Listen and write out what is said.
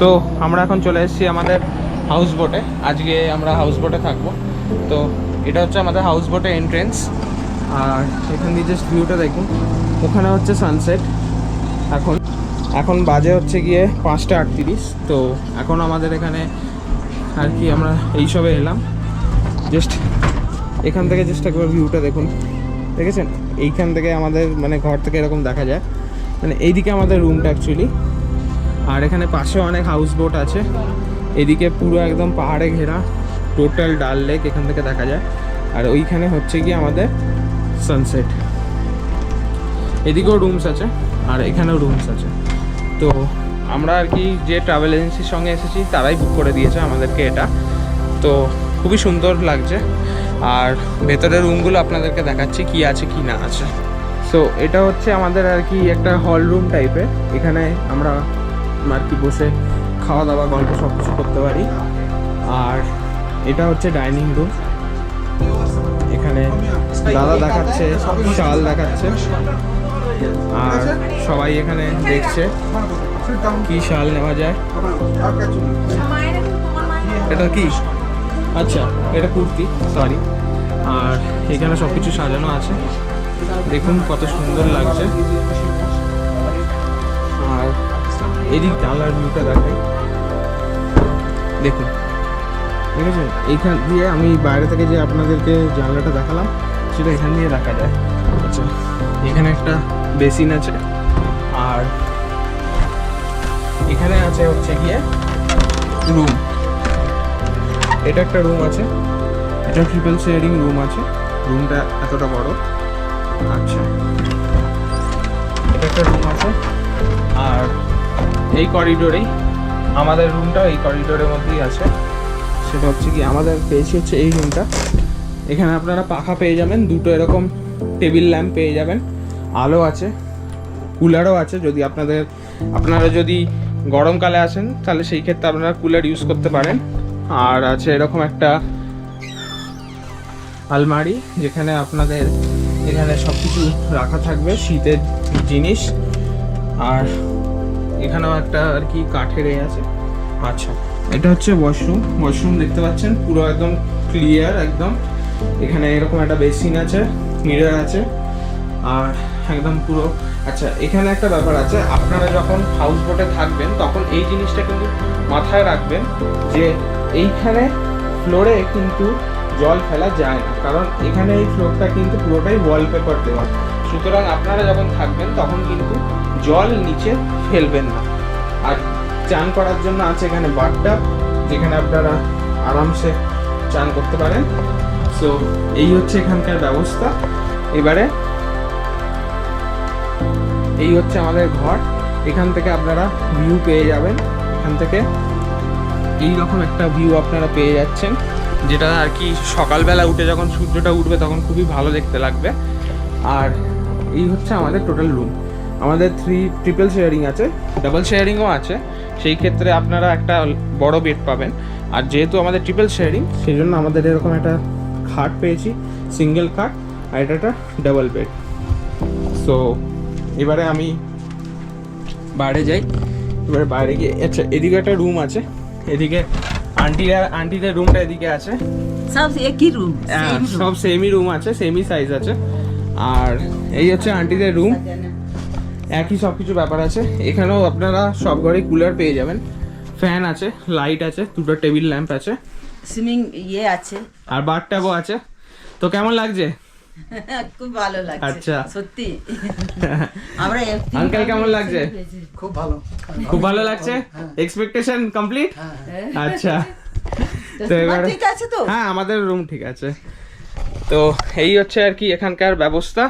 So আমরা এখন চলে এসেছি আমাদের হাউস বোটে। আজকে আমরা হাউস বোটে থাকবো। তো এটা হচ্ছে আমাদের হাউস বোটের এন্ট্রেন্স। আর এখান দিয়ে জাস্ট ভিউটা দেখুন, ওখানে হচ্ছে সানসেট। এখন বাজে হচ্ছে গিয়ে 5:38। তো এখন আমাদের এখানে আর কি আমরা এইসবে এলাম। জাস্ট এখান থেকে জাস্ট একবার ভিউটা দেখুন, দেখেছেন? এইখান থেকে আমাদের মানে ঘর থেকে এরকম দেখা যায়, মানে এইদিকে আমাদের রুমটা অ্যাকচুয়ালি। আর এখানে পাশে অনেক হাউস বোট আছে। এদিকে পুরো একদম পাহাড়ে ঘেরা টোটাল ডাল লেক এখান থেকে দেখা যায়। আর ওইখানে হচ্ছে গিয়ে আমাদের সানসেট। এদিকেও রুমস আছে আর এখানেও রুমস আছে। তো আমরা আর কি যে ট্রাভেল এজেন্সির সঙ্গে এসেছি তারাই বুক করে দিয়েছে আমাদেরকে এটা। তো খুবই সুন্দর লাগছে। আর ভেতরের রুমগুলো আপনাদেরকে দেখাচ্ছি কি আছে কি না আছে। সো এটা হচ্ছে আমাদের আর কি একটা হল রুম টাইপের। এখানে আমরা আর কি বসে খাওয়া দাওয়া গল্প সব কিছু করতে পারি। আর এটা হচ্ছে ডাইনিং রুম। এখানে দাদা দেখাচ্ছে, শাল দেখাচ্ছে, আর সবাই এখানে দেখছে কি শাল নেওয়া যায়। এটা কি? আচ্ছা, এটা কুর্তি, সরি। আর এখানে সব কিছু সাজানো আছে, দেখুন কত সুন্দর লাগছে। আর এদিক জানলার ভিউটা দেখাই, দেখুন, দেখেছেন? এইখান দিয়ে আমি বাইরে থেকে যে আপনাদেরকে জানলাটা দেখালাম সেটা এখান দিয়ে দেখা যায়। আচ্ছা, এখানে একটা বেসিন আছে। আর এখানে আছে হচ্ছে গিয়ে রুম। এটা একটা রুম আছে, এটা ট্রিপল শেয়ারিং রুম আছে। রুমটা এতটা বড়। আচ্ছা, এটা একটা রুম আছে। আর এই করিডোরেই আমাদের রুমটা, এই করিডোরের মধ্যেই আছে। সেটা হচ্ছে কি আমাদের পেয়েছি হচ্ছে এই রুমটা। এখানে আপনারা পাখা পেয়ে যাবেন, দুটো এরকম টেবিল ল্যাম্প পেয়ে যাবেন, আলো আছে, কুলারও আছে। যদি আপনারা যদি গরমকালে আসেন তাহলে সেই ক্ষেত্রে আপনারা কুলার ইউজ করতে পারেন। আর আছে এরকম একটা আলমারি, যেখানে আপনাদের এখানে সব কিছু রাখা থাকবে, শীতের জিনিস। আর এখানেও একটা আর কি কাঠের আছে। আচ্ছা, এটা হচ্ছে ওয়াশরুম দেখতে পাচ্ছেন, পুরো একদম ক্লিয়ার একদম। এখানে এরকম একটা বেসিন আছে, মিরর আছে, আর একদম পুরো। আচ্ছা, এখানে একটা ব্যাপার আছে, আপনারা যখন হাউস বোটে থাকবেন তখন এই জিনিসটা কিন্তু মাথায় রাখবেন যে এইখানে ফ্লোরে কিন্তু জল ফেলা যায় না, কারণ এখানে এই ফ্লোরটা কিন্তু পুরোটাই ওয়ালপেপার দেওয়া। সুতরাং আপনারা যখন থাকবেন তখন কিন্তু জল নিচে ফেলবেন না। আর চান করার জন্য আছে এখানে বাথটাব, যেখানে আপনারা আরামসে চান করতে পারেন। সো এই হচ্ছে এখানকার ব্যবস্থা। এবারে এই হচ্ছে আমাদের ঘর। এখান থেকে আপনারা ভিউ পেয়ে যাবেন। এখান থেকে এইরকম একটা ভিউ আপনারা পেয়ে যাচ্ছেন, যেটা আর কি সকালবেলা উঠে যখন সূর্যটা উঠবে তখন খুবই ভালো দেখতে লাগবে। আর এই হচ্ছে আমাদের টোটাল রুম। আমাদের ট্রিপল শেয়ারিং আছে, ডাবল শেয়ারিংও আছে। সেই ক্ষেত্রে আপনারা একটা বড় বেড পাবেন। আর যেহেতু আমাদের ট্রিপল শেয়ারিং, সেই জন্য আমাদের এরকম একটা খাট পেয়েছি, সিঙ্গেল খাট। আর এটা একটা ডাবল বেড। সো এবারে আমি বাইরে যাই। এবারে বাইরে গিয়ে, আচ্ছা, এদিকে একটা রুম আছে। এদিকে আন্টিদের রুমটা এদিকে আছে। সব একই রুম, সব সেমই রুম আছে, সেমই সাইজ আছে। আর এই হচ্ছে আন্টিদের রুম, একই সব কিছু ব্যাপার আছে। এখানেও আপনারা সব ঘরে কুলার পেয়ে যাবেন, ফ্যান আছে, লাইট আছে, দুটো টেবিল ল্যাম্প আছে, সুইমিং আছে, আর বাথটাবও আছে। তো কেমন লাগছে? খুব ভালো লাগছে। আচ্ছা, সত্যি। আমরা আঙ্কেল কেমন লাগছে? খুব ভালো, খুব ভালো লাগছে। Expectation complete. আচ্ছা, তো এবার ঠিক আছে। তো হ্যাঁ, আমাদের রুম ঠিক আছে। তো এই হচ্ছে আর কি এখানকার ব্যবস্থা।